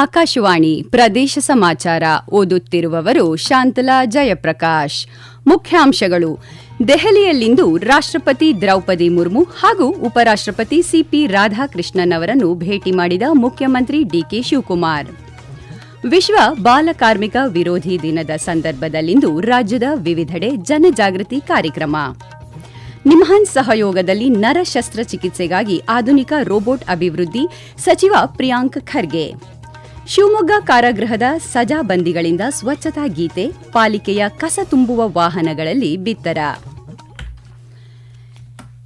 ಆಕಾಶವಾಣಿ ಪ್ರದೇಶ ಸಮಾಚಾರ ಓದುತ್ತಿರುವವರು ಶಾಂತಲಾ ಜಯಪ್ರಕಾಶ್. ಮುಖ್ಯಾಂಶಗಳು: ದೆಹಲಿಯಲ್ಲಿಂದು ರಾಷ್ಟ್ರಪತಿ ದ್ರೌಪದಿ ಮುರ್ಮು ಹಾಗೂ ಉಪರಾಷ್ಟ್ರಪತಿ ಸಿಪಿ ರಾಧಾಕೃಷ್ಣನ್ ಅವರನ್ನು ಭೇಟಿ ಮಾಡಿದ ಮುಖ್ಯಮಂತ್ರಿ ಡಿಕೆ ಶಿವಕುಮಾರ್. ವಿಶ್ವ ಬಾಲಕಾರ್ಮಿಕ ವಿರೋಧಿ ದಿನದ ಸಂದರ್ಭದಲ್ಲಿಂದು ರಾಜ್ಯದ ವಿವಿಧೆಡೆ ಜನಜಾಗೃತಿ ಕಾರ್ಯಕ್ರಮ. ನಿಮ್ಹಾನ್ಸ್ ಸಹಯೋಗದಲ್ಲಿ ನರ ಶಸ್ತ್ರಚಿಕಿತ್ಸೆಗಾಗಿ ಆಧುನಿಕ ರೋಬೋಟ್ ಅಭಿವೃದ್ಧಿ, ಸಚಿವ ಪ್ರಿಯಾಂಕ್ ಖರ್ಗೆ. ಶಿವಮೊಗ್ಗ ಕಾರಾಗೃಹದ ಸಜಾಬಂದಿಗಳಿಂದ ಸ್ವಚ್ಛತಾ ಗೀತೆ, ಪಾಲಿಕೆಯ ಕಸ ತುಂಬುವ ವಾಹನಗಳಲ್ಲಿ ಬಿತ್ತರ.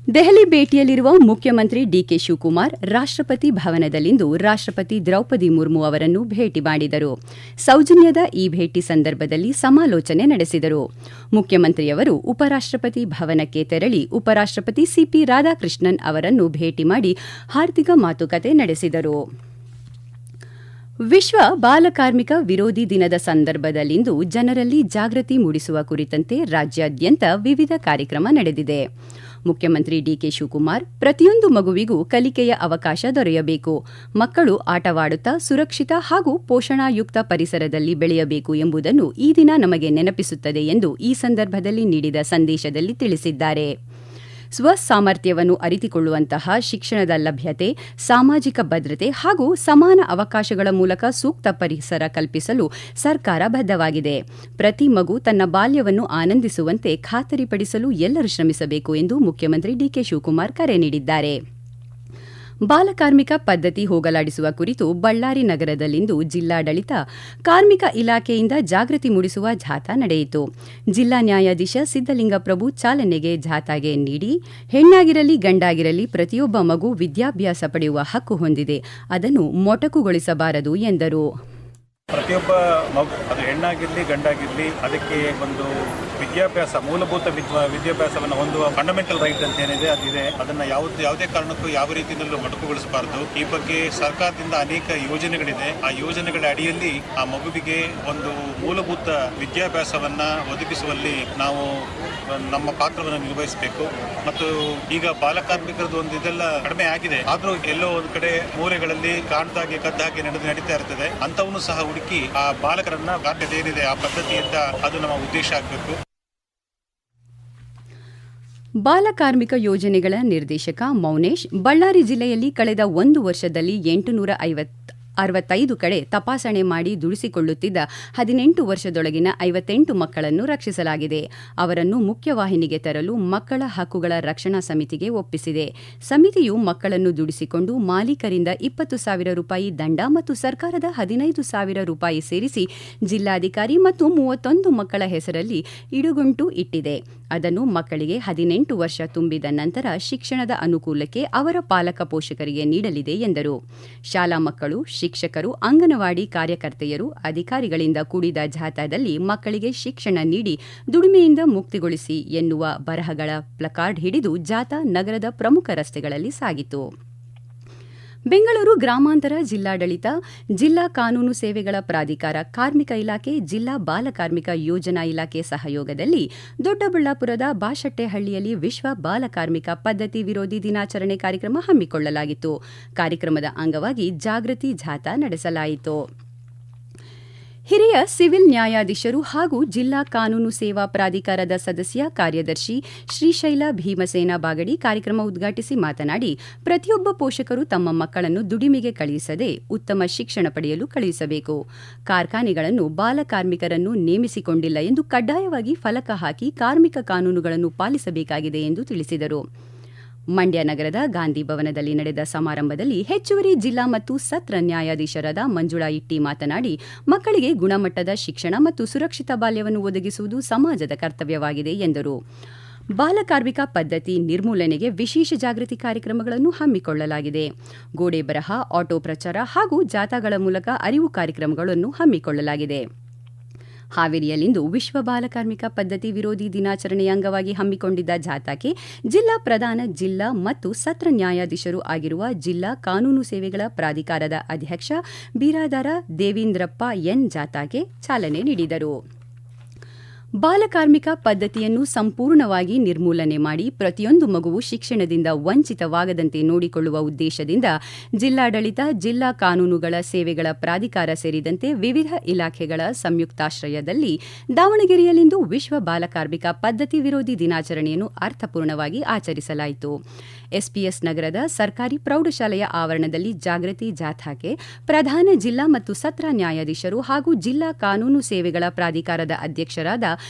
ದೆಹಲಿ ಭೇಟಿಯಲ್ಲಿರುವ ಮುಖ್ಯಮಂತ್ರಿ ಡಿಕೆ ಶಿವಕುಮಾರ್ ರಾಷ್ಟ್ರಪತಿ ಭವನದಲ್ಲಿಂದು ರಾಷ್ಟ್ರಪತಿ ದ್ರೌಪದಿ ಮುರ್ಮು ಅವರನ್ನು ಭೇಟಿ ಮಾಡಿದರು. ಸೌಜನ್ಯದ ಈ ಭೇಟಿ ಸಂದರ್ಭದಲ್ಲಿ ಸಮಾಲೋಚನೆ ನಡೆಸಿದರು. ಮುಖ್ಯಮಂತ್ರಿಯವರು ಉಪರಾಷ್ಟ್ರಪತಿ ಭವನಕ್ಕೆ ತೆರಳಿ ಉಪರಾಷ್ಟ್ರಪತಿ ಸಿಪಿ ರಾಧಾಕೃಷ್ಣನ್ ಅವರನ್ನು ಭೇಟಿ ಮಾಡಿ ಆರ್ಥಿಕ ಮಾತುಕತೆ ನಡೆಸಿದರು. ವಿಶ್ವ ಬಾಲಕಾರ್ಮಿಕ ವಿರೋಧಿ ದಿನದ ಸಂದರ್ಭದಲ್ಲಿಂದು ಜನರಲ್ಲಿ ಜಾಗೃತಿ ಮೂಡಿಸುವ ಕುರಿತಂತೆ ರಾಜ್ಯಾದ್ಯಂತ ವಿವಿಧ ಕಾರ್ಯಕ್ರಮ ನಡೆದಿದೆ. ಮುಖ್ಯಮಂತ್ರಿ ಡಿಕೆ ಶಿವಕುಮಾರ್, ಪ್ರತಿಯೊಂದು ಮಗುವಿಗೂ ಕಲಿಕೆಯ ಅವಕಾಶ ದೊರೆಯಬೇಕು, ಮಕ್ಕಳು ಆಟವಾಡುತ್ತಾ ಸುರಕ್ಷಿತ ಹಾಗೂ ಪೋಷಣಾಯುಕ್ತ ಪರಿಸರದಲ್ಲಿ ಬೆಳೆಯಬೇಕು ಎಂಬುದನ್ನು ಈ ದಿನ ನಮಗೆ ನೆನಪಿಸುತ್ತದೆ ಎಂದು ಈ ಸಂದರ್ಭದಲ್ಲಿ ನೀಡಿದ ಸಂದೇಶದಲ್ಲಿ ತಿಳಿಸಿದ್ದಾರೆ. ಸ್ವಸಾಮರ್ಥ್ಯವನ್ನು ಅರಿತುಕೊಳ್ಳುವಂತಹ ಶಿಕ್ಷಣದ ಲಭ್ಯತೆ, ಸಾಮಾಜಿಕ ಭದ್ರತೆ ಹಾಗೂ ಸಮಾನ ಅವಕಾಶಗಳ ಮೂಲಕ ಸೂಕ್ತ ಪರಿಸರ ಕಲ್ಪಿಸಲು ಸರ್ಕಾರ ಬದ್ಧವಾಗಿದೆ. ಪ್ರತಿ ಮಗು ತನ್ನ ಬಾಲ್ಯವನ್ನು ಆನಂದಿಸುವಂತೆ ಖಾತರಿಪಡಿಸಲು ಎಲ್ಲರೂ ಶ್ರಮಿಸಬೇಕು ಎಂದು ಮುಖ್ಯಮಂತ್ರಿ ಡಿಕೆ ಶಿವಕುಮಾರ್ ಕರೆ ನೀಡಿದ್ದಾರೆ. ಬಾಲಕಾರ್ಮಿಕ ಪದ್ಧತಿ ಹೋಗಲಾಡಿಸುವ ಕುರಿತು ಬಳ್ಳಾರಿ ನಗರದಲ್ಲಿಂದು ಜಿಲ್ಲಾಡಳಿತ, ಕಾರ್ಮಿಕ ಇಲಾಖೆಯಿಂದ ಜಾಗೃತಿ ಮೂಡಿಸುವ ಜಾಥಾ ನಡೆಯಿತು. ಜಿಲ್ಲಾ ನ್ಯಾಯಾಧೀಶ ಸಿದ್ದಲಿಂಗಪ್ರಭು ಚಾಲನೆಗೆ ಜಾಥಾಗೆ ನೀಡಿ, ಹೆಣ್ಣಾಗಿರಲಿ ಗಂಡಾಗಿರಲಿ ಪ್ರತಿಯೊಬ್ಬ ಮಗು ವಿದ್ಯಾಭ್ಯಾಸ ಪಡೆಯುವ ಹಕ್ಕು ಹೊಂದಿದೆ, ಅದನ್ನು ಮೊಟಕುಗೊಳಿಸಬಾರದು ಎಂದರು. ಪ್ರತಿಯೊಬ್ಬ ಮಗು, ಅದು ಹೆಣ್ಣಾಗಿರಲಿ ಗಂಡಾಗಿರಲಿ, ಅದಕ್ಕೆ ಒಂದು ವಿದ್ಯಾಭ್ಯಾಸ, ಮೂಲಭೂತ ವಿದ್ಯಾಭ್ಯಾಸವನ್ನು ಹೊಂದುವ ಫಂಡಮೆಂಟಲ್ ರೈಟ್ ಅಂತ ಏನಿದೆ ಅದಿದೆ. ಅದನ್ನು ಯಾವುದೇ ಕಾರಣಕ್ಕೂ ಯಾವ ರೀತಿಯಲ್ಲೂ ಮೊಟಕುಗೊಳಿಸಬಾರದು. ಈ ಬಗ್ಗೆ ಸರ್ಕಾರದಿಂದ ಅನೇಕ ಯೋಜನೆಗಳಿದೆ. ಆ ಯೋಜನೆಗಳ ಅಡಿಯಲ್ಲಿ ಆ ಮಗುವಿಗೆ ಒಂದು ಮೂಲಭೂತ ವಿದ್ಯಾಭ್ಯಾಸವನ್ನ ಒದಗಿಸುವಲ್ಲಿ ನಾವು ನಮ್ಮ ಪಾತ್ರವನ್ನು ನಿರ್ವಹಿಸಬೇಕು. ಮತ್ತು ಈಗ ಬಾಲಕಾರ್ಮಿಕರದ್ದು ಒಂದು ಇದೆಲ್ಲ ಕಡಿಮೆ ಆಗಿದೆ, ಆದ್ರೂ ಎಲ್ಲೋ ಒಂದು ಕಡೆ ಮೂಲೆಗಳಲ್ಲಿ ಕಾಣ್ದಾಗೆ ಕದ್ದಾಗೆ ನಡೀತಾ ಇರ್ತದೆ. ಅಂತವನ್ನು ಸಹ ಹುಡುಕಿ ಆ ಬಾಲಕರನ್ನ ಏನಿದೆ ಆ ಪದ್ಧತಿಯಿಂದ ಅದು ನಮ್ಮ ಉದ್ದೇಶ ಆಗಬೇಕು. ಬಾಲಕಾರ್ಮಿಕ ಯೋಜನೆಗಳ ನಿರ್ದೇಶಕ ಮೌನೇಶ್, ಬಳ್ಳಾರಿ ಜಿಲ್ಲೆಯಲ್ಲಿ ಕಳೆದ ಒಂದು ವರ್ಷದಲ್ಲಿ 865 ಕಡೆ ತಪಾಸಣೆ ಮಾಡಿ ದುಡಿಸಿಕೊಳ್ಳುತ್ತಿದ್ದ 18 ವರ್ಷದೊಳಗಿನ 58 ಮಕ್ಕಳನ್ನು ರಕ್ಷಿಸಲಾಗಿದೆ. ಅವರನ್ನು ಮುಖ್ಯವಾಹಿನಿಗೆ ತರಲು ಮಕ್ಕಳ ಹಕ್ಕುಗಳ ರಕ್ಷಣಾ ಸಮಿತಿಗೆ ಒಪ್ಪಿಸಿದೆ. ಸಮಿತಿಯು ಮಕ್ಕಳನ್ನು ದುಡಿಸಿಕೊಂಡು ಮಾಲೀಕರಿಂದ 20,000 ರೂಪಾಯಿ ದಂಡ ಮತ್ತು ಸರ್ಕಾರದ 15,000 ರೂಪಾಯಿ ಸೇರಿಸಿ ಜಿಲ್ಲಾಧಿಕಾರಿ ಮತ್ತು 31 ಮಕ್ಕಳ ಹೆಸರಲ್ಲಿ ಇಡುಗುಂಟು ಇಟ್ಟಿದೆ. ಅದನ್ನು ಮಕ್ಕಳಿಗೆ 18 ವರ್ಷ ತುಂಬಿದ ನಂತರ ಶಿಕ್ಷಣದ ಅನುಕೂಲಕ್ಕೆ ಅವರ ಪಾಲಕ ಪೋಷಕರಿಗೆ ನೀಡಲಿದೆ ಎಂದರು. ಶಾಲಾ ಮಕ್ಕಳು, ಶಿಕ್ಷಕರು, ಅಂಗನವಾಡಿ ಕಾರ್ಯಕರ್ತೆಯರು, ಅಧಿಕಾರಿಗಳಿಂದ ಕೂಡಿದ ಜಾಥಾದಲ್ಲಿ ಮಕ್ಕಳಿಗೆ ಶಿಕ್ಷಣ ನೀಡಿ ದುಡಿಮೆಯಿಂದ ಮುಕ್ತಿಗೊಳಿಸಿ ಎನ್ನುವ ಬರಹಗಳ ಪ್ಲಕಾರ್ಡ್ ಹಿಡಿದು ಜಾಥಾ ನಗರದ ಪ್ರಮುಖ ರಸ್ತೆಗಳಲ್ಲಿ ಸಾಗಿತು. ಬೆಂಗಳೂರು ಗ್ರಾಮಾಂತರ ಜಿಲ್ಲಾಡಳಿತ, ಜಿಲ್ಲಾ ಕಾನೂನು ಸೇವೆಗಳ ಪ್ರಾಧಿಕಾರ, ಕಾರ್ಮಿಕ ಇಲಾಖೆ, ಜಿಲ್ಲಾ ಬಾಲಕಾರ್ಮಿಕ ಯೋಜನಾ ಇಲಾಖೆ ಸಹಯೋಗದಲ್ಲಿ ದೊಡ್ಡಬಳ್ಳಾಪುರದ ಬಾಶೆಟ್ಟಹಳ್ಳಿಯಲ್ಲಿ ವಿಶ್ವ ಬಾಲಕಾರ್ಮಿಕ ಪದ್ಧತಿ ವಿರೋಧಿ ದಿನಾಚರಣೆ ಕಾರ್ಯಕ್ರಮ ಹಮ್ಮಿಕೊಳ್ಳಲಾಗಿತ್ತು. ಕಾರ್ಯಕ್ರಮದ ಅಂಗವಾಗಿ ಜಾಗೃತಿ ಜಾಥಾ ನಡೆಸಲಾಯಿತು. ಹಿರಿಯ ಸಿವಿಲ್ ನ್ಯಾಯಾಧೀಶರು ಹಾಗೂ ಜಿಲ್ಲಾ ಕಾನೂನು ಸೇವಾ ಪ್ರಾಧಿಕಾರದ ಸದಸ್ಯ ಕಾರ್ಯದರ್ಶಿ ಶ್ರೀಶೈಲ ಭೀಮಸೇನ ಬಾಗಡಿ ಕಾರ್ಯಕ್ರಮ ಉದ್ಘಾಟಿಸಿ ಮಾತನಾಡಿ, ಪ್ರತಿಯೊಬ್ಬ ಪೋಷಕರು ತಮ್ಮ ಮಕ್ಕಳನ್ನು ದುಡಿಮೆಗೆ ಕಳುಹಿಸದೆ ಉತ್ತಮ ಶಿಕ್ಷಣ ಪಡೆಯಲು ಕಳುಹಿಸಬೇಕು. ಕಾರ್ಖಾನೆಗಳನ್ನು ಬಾಲಕಾರ್ಮಿಕರನ್ನು ನೇಮಿಸಿಕೊಂಡಿಲ್ಲ ಎಂದು ಕಡ್ಡಾಯವಾಗಿ ಫಲಕ ಹಾಕಿ ಕಾರ್ಮಿಕ ಕಾನೂನುಗಳನ್ನು ಪಾಲಿಸಬೇಕಾಗಿದೆ ಎಂದು ತಿಳಿಸಿದರು. ಮಂಡ್ಯ ನಗರದ ಗಾಂಧಿ ಭವನದಲ್ಲಿ ನಡೆದ ಸಮಾರಂಭದಲ್ಲಿ ಹೆಚ್ಚುವರಿ ಜಿಲ್ಲಾ ಮತ್ತು ಸತ್ರ ನ್ಯಾಯಾಧೀಶರಾದ ಮಂಜುಳಾ ಇಟ್ಟಿ ಮಾತನಾಡಿ, ಮಕ್ಕಳಿಗೆ ಗುಣಮಟ್ಟದ ಶಿಕ್ಷಣ ಮತ್ತು ಸುರಕ್ಷಿತ ಬಾಲ್ಯವನ್ನು ಒದಗಿಸುವುದು ಸಮಾಜದ ಕರ್ತವ್ಯವಾಗಿದೆ ಎಂದರು. ಬಾಲಕಾರ್ಮಿಕ ಪದ್ಧತಿ ನಿರ್ಮೂಲನೆಗೆ ವಿಶೇಷ ಜಾಗೃತಿ ಕಾರ್ಯಕ್ರಮಗಳನ್ನು ಹಮ್ಮಿಕೊಳ್ಳಲಾಗಿದೆ. ಗೋಡೆ ಬರಹ, ಆಟೋ ಪ್ರಚಾರ ಹಾಗೂ ಜಾಥಾಗಳ ಮೂಲಕ ಅರಿವು ಕಾರ್ಯಕ್ರಮಗಳನ್ನು ಹಮ್ಮಿಕೊಳ್ಳಲಾಗಿದೆ. ಹಾವೇರಿಯಲ್ಲಿಂದು ವಿಶ್ವ ಬಾಲಕಾರ್ಮಿಕ ಪದ್ಧತಿ ವಿರೋಧಿ ದಿನಾಚರಣೆಯ ಅಂಗವಾಗಿ ಹಮ್ಮಿಕೊಂಡಿದ್ದ ಜಾಥಾಕ್ಕೆ ಜಿಲ್ಲಾ ಪ್ರಧಾನ ಜಿಲ್ಲಾ ಮತ್ತು ಸತ್ರ ನ್ಯಾಯಾಧೀಶರು ಆಗಿರುವ ಜಿಲ್ಲಾ ಕಾನೂನು ಸೇವೆಗಳ ಪ್ರಾಧಿಕಾರದ ಅಧ್ಯಕ್ಷ ಬಿರಾದಾರ ದೇವೀಂದ್ರಪ್ಪ ಎನ್ ಜಾಥಾಗೆ ಚಾಲನೆ ನೀಡಿದರು. ಬಾಲಕಾರ್ಮಿಕ ಪದ್ಧತಿಯನ್ನು ಸಂಪೂರ್ಣವಾಗಿ ನಿರ್ಮೂಲನೆ ಮಾಡಿ ಪ್ರತಿಯೊಂದು ಮಗುವು ಶಿಕ್ಷಣದಿಂದ ವಂಚಿತವಾಗದಂತೆ ನೋಡಿಕೊಳ್ಳುವ ಉದ್ದೇಶದಿಂದ ಜಿಲ್ಲಾಡಳಿತ, ಜಿಲ್ಲಾ ಕಾನೂನುಗಳ ಸೇವೆಗಳ ಪ್ರಾಧಿಕಾರ ಸೇರಿದಂತೆ ವಿವಿಧ ಇಲಾಖೆಗಳ ಸಂಯುಕ್ತಾಶ್ರಯದಲ್ಲಿ ದಾವಣಗೆರೆಯಲ್ಲಿಂದು ವಿಶ್ವ ಬಾಲಕಾರ್ಮಿಕ ಪದ್ಧತಿ ವಿರೋಧಿ ದಿನಾಚರಣೆಯನ್ನು ಅರ್ಥಪೂರ್ಣವಾಗಿ ಆಚರಿಸಲಾಯಿತು. ಎಸ್ಪಿಎಸ್ ನಗರದ ಸರ್ಕಾರಿ ಪ್ರೌಢಶಾಲೆಯ ಆವರಣದಲ್ಲಿ ಜಾಗೃತಿ ಜಾಥಾಕ್ಕೆ ಪ್ರಧಾನ ಜಿಲ್ಲಾ ಮತ್ತು ಸತ್ರ ನ್ಯಾಯಾಧೀಶರು ಹಾಗೂ ಜಿಲ್ಲಾ ಕಾನೂನು ಸೇವೆಗಳ ಪ್ರಾಧಿಕಾರದ ಅಧ್ಯಕ್ಷರಾದ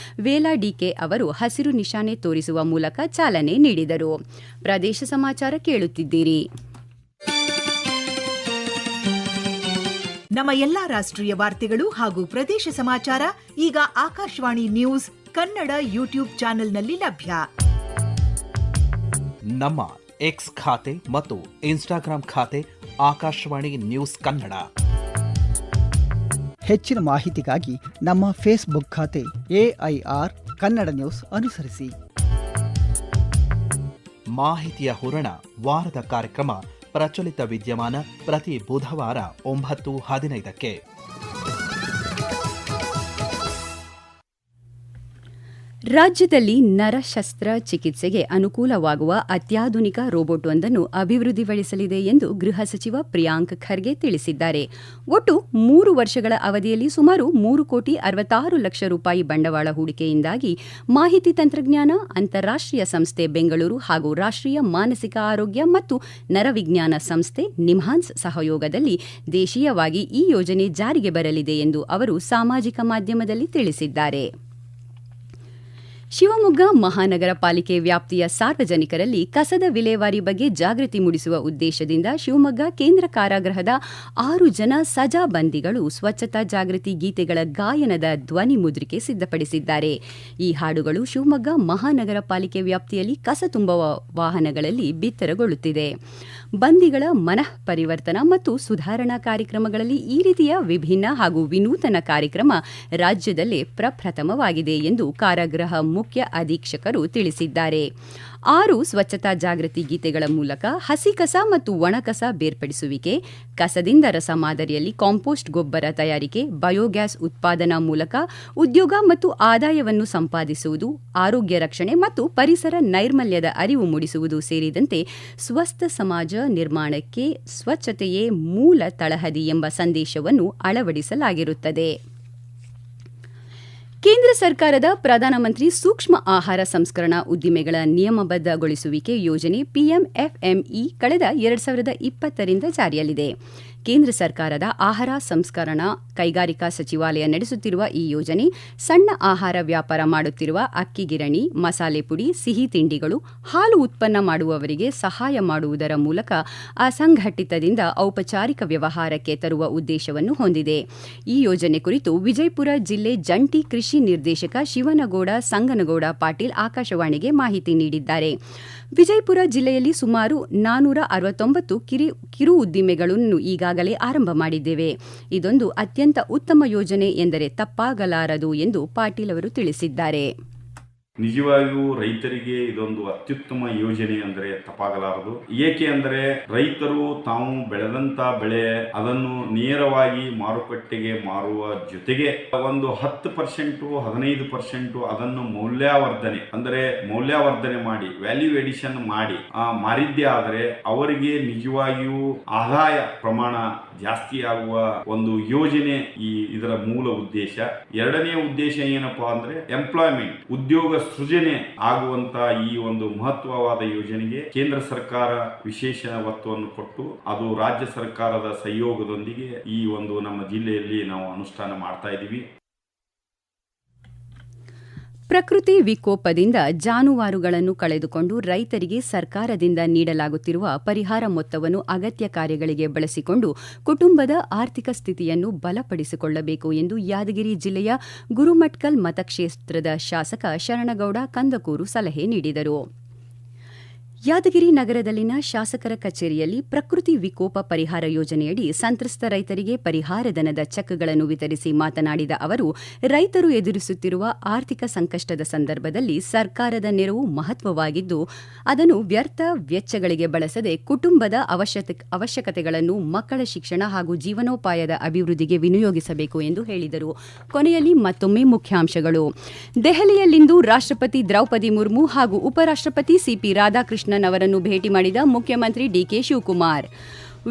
ವೇಲಾ ಡಿಕೆ ಅವರು ಹಸಿರು ನಿಶಾನೆ ತೋರಿಸುವ ಮೂಲಕ ಚಾಲನೆ ನೀಡಿದರು. ಪ್ರದೇಶ ಸಮಾಚಾರ ಕೇಳುತ್ತಿದ್ದೀರಿ. ನಮ್ಮ ಎಲ್ಲಾ ರಾಷ್ಟ್ರೀಯ ವಾರ್ತೆಗಳು ಹಾಗೂ ಪ್ರದೇಶ ಸಮಾಚಾರ ಈಗ ಆಕಾಶವಾಣಿ ನ್ಯೂಸ್ ಕನ್ನಡ ಯೂಟ್ಯೂಬ್ ಚಾನೆಲ್ನಲ್ಲಿ ಲಭ್ಯ. ನಮ್ಮ ಎಕ್ಸ್ ಖಾತೆ ಮತ್ತು ಇನ್ಸ್ಟಾಗ್ರಾಂ ಖಾತೆ ಆಕಾಶವಾಣಿ ನ್ಯೂಸ್ ಕನ್ನಡ. ಹೆಚ್ಚಿನ ಮಾಹಿತಿಗಾಗಿ ನಮ್ಮ ಫೇಸ್ಬುಕ್ ಖಾತೆ AIR ಕನ್ನಡ ನ್ಯೂಸ್ ಅನುಸರಿಸಿ. ಮಾಹಿತಿಯ ಹೂರಣ ವಾರದ ಕಾರ್ಯಕ್ರಮ ಪ್ರಚಲಿತ ವಿದ್ಯಮಾನ ಪ್ರತಿ ಬುಧವಾರ 9:15ಕ್ಕೆ. ರಾಜ್ಯದಲ್ಲಿ ನರಶಸ್ತ್ರ ಚಿಕಿತ್ಸೆಗೆ ಅನುಕೂಲವಾಗುವ ಅತ್ಯಾಧುನಿಕ ರೋಬೋಟ್ವೊಂದನ್ನು ಅಭಿವೃದ್ಧಿಪಡಿಸಲಿದೆ ಎಂದು ಗೃಹ ಸಚಿವ ಪ್ರಿಯಾಂಕ್ ಖರ್ಗೆ ತಿಳಿಸಿದ್ದಾರೆ. ಒಟ್ಟು 3 ವರ್ಷಗಳ ಅವಧಿಯಲ್ಲಿ ಸುಮಾರು 3,66 ಲಕ್ಷ ರೂಪಾಯಿ ಬಂಡವಾಳ ಹೂಡಿಕೆಯಿಂದಾಗಿ ಮಾಹಿತಿ ತಂತ್ರಜ್ಞಾನ ಅಂತಾರಾಷ್ಟ್ರೀಯ ಸಂಸ್ಥೆ ಬೆಂಗಳೂರು ಹಾಗೂ ರಾಷ್ಟ್ರೀಯ ಮಾನಸಿಕ ಆರೋಗ್ಯ ಮತ್ತು ನರವಿಜ್ಞಾನ ಸಂಸ್ಥೆ ನಿಮ್ಹಾನ್ಸ್ ಸಹಯೋಗದಲ್ಲಿ ದೇಶೀಯವಾಗಿ ಈ ಯೋಜನೆ ಜಾರಿಗೆ ಬರಲಿದೆ ಎಂದು ಅವರು ಸಾಮಾಜಿಕ ಮಾಧ್ಯಮದಲ್ಲಿ ತಿಳಿಸಿದ್ದಾರೆ. ಶಿವಮೊಗ್ಗ ಮಹಾನಗರ ಪಾಲಿಕೆ ವ್ಯಾಪ್ತಿಯ ಸಾರ್ವಜನಿಕರಲ್ಲಿ ಕಸದ ವಿಲೇವಾರಿ ಬಗ್ಗೆ ಜಾಗೃತಿ ಮೂಡಿಸುವ ಉದ್ದೇಶದಿಂದ ಶಿವಮೊಗ್ಗ ಕೇಂದ್ರ ಕಾರಾಗೃಹದ 6 ಜನ ಸಜಾ ಬಂದಿಗಳು ಸ್ವಚ್ಛತಾ ಜಾಗೃತಿ ಗೀತೆಗಳ ಗಾಯನದ ಧ್ವನಿ ಮುದ್ರಿಕೆ ಸಿದ್ಧಪಡಿಸಿದ್ದಾರೆ. ಈ ಹಾಡುಗಳು ಶಿವಮೊಗ್ಗ ಮಹಾನಗರ ಪಾಲಿಕೆ ವ್ಯಾಪ್ತಿಯಲ್ಲಿ ಕಸ ತುಂಬುವ ವಾಹನಗಳಲ್ಲಿ ಬಿತ್ತರಗೊಳ್ಳುತ್ತಿದೆ. ಬಂದಿಗಳ ಮನಃ ಪರಿವರ್ತನಾ ಮತ್ತು ಸುಧಾರಣಾ ಕಾರ್ಯಕ್ರಮಗಳಲ್ಲಿ ಈ ರೀತಿಯ ವಿಭಿನ್ನ ಹಾಗೂ ವಿನೂತನ ಕಾರ್ಯಕ್ರಮ ರಾಜ್ಯದಲ್ಲೇ ಪ್ರಪ್ರಥಮವಾಗಿದೆ ಎಂದು ಕಾರಾಗೃಹ ಮುಖ್ಯ ಅಧೀಕ್ಷಕರು ತಿಳಿಸಿದ್ದಾರೆ. 6 ಸ್ವಚ್ಛತಾ ಜಾಗೃತಿ ಗೀತೆಗಳ ಮೂಲಕ ಹಸಿ ಕಸ ಮತ್ತು ಒಣಕಸ ಬೇರ್ಪಡಿಸುವಿಕೆ, ಕಸದಿಂದ ರಸ ಮಾದರಿಯಲ್ಲಿ ಕಾಂಪೋಸ್ಟ್ ಗೊಬ್ಬರ ತಯಾರಿಕೆ, ಬಯೋಗ್ಯಾಸ್ ಉತ್ಪಾದನಾ ಮೂಲಕ ಉದ್ಯೋಗ ಮತ್ತು ಆದಾಯವನ್ನು ಸಂಪಾದಿಸುವುದು, ಆರೋಗ್ಯ ರಕ್ಷಣೆ ಮತ್ತು ಪರಿಸರ ನೈರ್ಮಲ್ಯದ ಅರಿವು ಮೂಡಿಸುವುದು ಸೇರಿದಂತೆ ಸ್ವಸ್ಥ ಸಮಾಜ ನಿರ್ಮಾಣಕ್ಕೆ ಸ್ವಚ್ಛತೆಯೇ ಮೂಲ ತಳಹದಿ ಎಂಬ ಸಂದೇಶವನ್ನು ಅಳವಡಿಸಲಾಗಿರುತ್ತದೆ. ಕೇಂದ್ರ ಸರ್ಕಾರದ ಪ್ರಧಾನಮಂತ್ರಿ ಸೂಕ್ಷ್ಮ ಆಹಾರ ಸಂಸ್ಕರಣಾ ಉದ್ದಿಮೆಗಳ ನಿಯಮಬದ್ಧಗೊಳಿಸುವಿಕೆ ಯೋಜನೆ PMFME ಕಳೆದ 2020ರಿಂದ ಜಾರಿಯಲ್ಲಿದೆ. ಕೇಂದ್ರ ಸರ್ಕಾರದ ಆಹಾರ ಸಂಸ್ಕರಣಾ ಕೈಗಾರಿಕಾ ಸಚಿವಾಲಯ ನಡೆಸುತ್ತಿರುವ ಈ ಯೋಜನೆ ಸಣ್ಣ ಆಹಾರ ವ್ಯಾಪಾರ ಮಾಡುತ್ತಿರುವ ಅಕ್ಕಿ ಗಿರಣಿ, ಮಸಾಲೆ ಪುಡಿ, ಸಿಹಿ ತಿಂಡಿಗಳು, ಹಾಲು ಉತ್ಪನ್ನ ಮಾಡುವವರಿಗೆ ಸಹಾಯ ಮಾಡುವುದರ ಮೂಲಕ ಅಸಂಘಟಿತದಿಂದ ಔಪಚಾರಿಕ ವ್ಯವಹಾರಕ್ಕೆ ತರುವ ಉದ್ದೇಶವನ್ನು ಹೊಂದಿದೆ. ಈ ಯೋಜನೆ ಕುರಿತು ವಿಜಯಪುರ ಜಿಲ್ಲೆ ಜಂಟಿ ಕೃಷಿ ನಿರ್ದೇಶಕ ಶಿವನಗೌಡ ಸಂಗನಗೌಡ ಪಾಟೀಲ್ ಆಕಾಶವಾಣಿಗೆ ಮಾಹಿತಿ ನೀಡಿದ್ದಾರೆ. ವಿಜಯಪುರ ಜಿಲ್ಲೆಯಲ್ಲಿ ಸುಮಾರು 469 ಕಿರು ಉದ್ದಿಮೆಗಳನ್ನು ಈಗಾಗಲೇ ಆರಂಭ ಮಾಡಿದ್ದೇವೆ. ಇದೊಂದು ಅತ್ಯಂತ ಉತ್ತಮ ಯೋಜನೆ ಎಂದರೆ ತಪ್ಪಾಗಲಾರದು ಎಂದು ಪಾಟೀಲ್ ಅವರು ತಿಳಿಸಿದ್ದಾರೆ. ನಿಜವಾಗಿಯೂ ರೈತರಿಗೆ ಇದೊಂದು ಅತ್ಯುತ್ತಮ ಯೋಜನೆ ಅಂದರೆ ತಪ್ಪಾಗಲಾರದು. ಏಕೆ ಅಂದರೆ ರೈತರು ತಾವು ಬೆಳೆದಂತ ಬೆಳೆ ಅದನ್ನು ನೇರವಾಗಿ ಮಾರುಕಟ್ಟೆಗೆ ಮಾರುವ ಜೊತೆಗೆ ಒಂದು 10% 15% ಅದನ್ನು ಮೌಲ್ಯವರ್ಧನೆ ಮಾಡಿ ವ್ಯಾಲ್ಯೂ ಎಡಿಷನ್ ಮಾಡಿ ಮಾರಿದ್ದೇ ಆದರೆ ಅವರಿಗೆ ನಿಜವಾಗಿಯೂ ಆದಾಯ ಪ್ರಮಾಣ ಜಾಸ್ತಿ ಆಗುವ ಒಂದು ಯೋಜನೆ ಇದರ ಮೂಲ ಉದ್ದೇಶ. ಎರಡನೆಯ ಉದ್ದೇಶ ಏನಪ್ಪಾ ಅಂದ್ರೆ ಎಂಪ್ಲಾಯ್ಮೆಂಟ್, ಉದ್ಯೋಗ ಸೃಜನೆ ಆಗುವಂತ ಈ ಒಂದು ಮಹತ್ವವಾದ ಯೋಜನೆಗೆ ಕೇಂದ್ರ ಸರ್ಕಾರ ವಿಶೇಷ ಒತ್ತನ್ನು ಕೊಟ್ಟು ಅದು ರಾಜ್ಯ ಸರ್ಕಾರದ ಸಹಯೋಗದೊಂದಿಗೆ ಈ ಒಂದು ನಮ್ಮ ಜಿಲ್ಲೆಯಲ್ಲಿ ನಾವು ಅನುಷ್ಠಾನ ಮಾಡ್ತಾ ಇದ್ದೀವಿ. ಪ್ರಕೃತಿ ವಿಕೋಪದಿಂದ ಜಾನುವಾರುಗಳನ್ನು ಕಳೆದುಕೊಂಡು ರೈತರಿಗೆ ಸರ್ಕಾರದಿಂದ ನೀಡಲಾಗುತ್ತಿರುವ ಪರಿಹಾರ ಮೊತ್ತವನ್ನು ಅಗತ್ಯ ಕಾರ್ಯಗಳಿಗೆ ಬಳಸಿಕೊಂಡು ಕುಟುಂಬದ ಆರ್ಥಿಕ ಸ್ಥಿತಿಯನ್ನು ಬಲಪಡಿಸಿಕೊಳ್ಳಬೇಕು ಎಂದು ಯಾದಗಿರಿ ಜಿಲ್ಲೆಯ ಗುರುಮಟ್ಕಲ್ ಮತಕ್ಷೇತ್ರದ ಶಾಸಕ ಶರಣಗೌಡ ಕಂದಕೂರು ಸಲಹೆ ನೀಡಿದರು. ಯಾದಗಿರಿ ನಗರದಲ್ಲಿನ ಶಾಸಕರ ಕಚೇರಿಯಲ್ಲಿ ಪ್ರಕೃತಿ ವಿಕೋಪ ಪರಿಹಾರ ಯೋಜನೆಯಡಿ ಸಂತ್ರಸ್ತ ರೈತರಿಗೆ ಪರಿಹಾರಧನದ ಚೆಕ್ಗಳನ್ನು ವಿತರಿಸಿ ಮಾತನಾಡಿದ ಅವರು, ರೈತರು ಎದುರಿಸುತ್ತಿರುವ ಆರ್ಥಿಕ ಸಂಕಷ್ಟದ ಸಂದರ್ಭದಲ್ಲಿ ಸರ್ಕಾರದ ನೆರವು ಮಹತ್ವವಾಗಿದ್ದು, ಅದನ್ನು ವ್ಯರ್ಥ ವೆಚ್ಚಗಳಿಗೆ ಬಳಸದೆ ಕುಟುಂಬದ ಅವಶ್ಯಕತೆಗಳನ್ನು, ಮಕ್ಕಳ ಶಿಕ್ಷಣ ಹಾಗೂ ಜೀವನೋಪಾಯದ ಅಭಿವೃದ್ಧಿಗೆ ವಿನಿಯೋಗಿಸಬೇಕು ಎಂದು ಹೇಳಿದರು. ಕೊನೆಯಲ್ಲಿ ಮತ್ತೊಮ್ಮೆ ಮುಖ್ಯಾಂಶಗಳು. ದೆಹಲಿಯಲ್ಲಿಂದು ರಾಷ್ಟ್ರಪತಿ ದ್ರೌಪದಿ ಮುರ್ಮು ಹಾಗೂ ಉಪರಾಷ್ಟ್ರಪತಿ ಸಿಪಿ ರಾಧಾಕೃಷ್ಣನ್ ಅವರನ್ನು ಭೇಟಿ ಮಾಡಿದ ಮುಖ್ಯಮಂತ್ರಿ ಡಿಕೆ ಶಿವಕುಮಾರ್.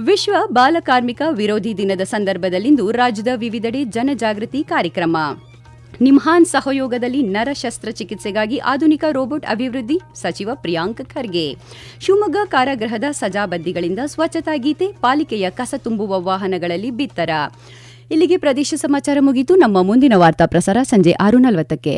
ವಿಶ್ವ ಬಾಲಕಾರ್ಮಿಕ ವಿರೋಧಿ ದಿನದ ಸಂದರ್ಭದಲ್ಲಿಂದು ರಾಜ್ಯದ ವಿವಿಧೆಡೆ ಜನಜಾಗೃತಿ ಕಾರ್ಯಕ್ರಮ. ನಿಮ್ಹಾನ್ ಸಹಯೋಗದಲ್ಲಿ ನರ ಶಸ್ತ್ರಚಿಕಿತ್ಸೆಗಾಗಿ ಆಧುನಿಕ ರೋಬೋಟ್ ಅಭಿವೃದ್ಧಿ, ಸಚಿವ ಪ್ರಿಯಾಂಕ್ ಖರ್ಗೆ. ಶಿವಮೊಗ್ಗ ಕಾರಾಗೃಹದ ಸಜಾಬಂದಿಗಳಿಂದ ಸ್ವಚ್ಛತಾ ಗೀತೆ, ಪಾಲಿಕೆಯ ಕಸ ತುಂಬುವ ವಾಹನಗಳಲ್ಲಿ ಬಿತ್ತರ. ಇಲ್ಲಿಗೆ ಪ್ರದೇಶ ಸಮಾಚಾರ ಮುಗಿತು. ನಮ್ಮ ಮುಂದಿನ ವಾರ್ತಾ ಪ್ರಸಾರ ಸಂಜೆ 6:40ಕ್ಕೆ.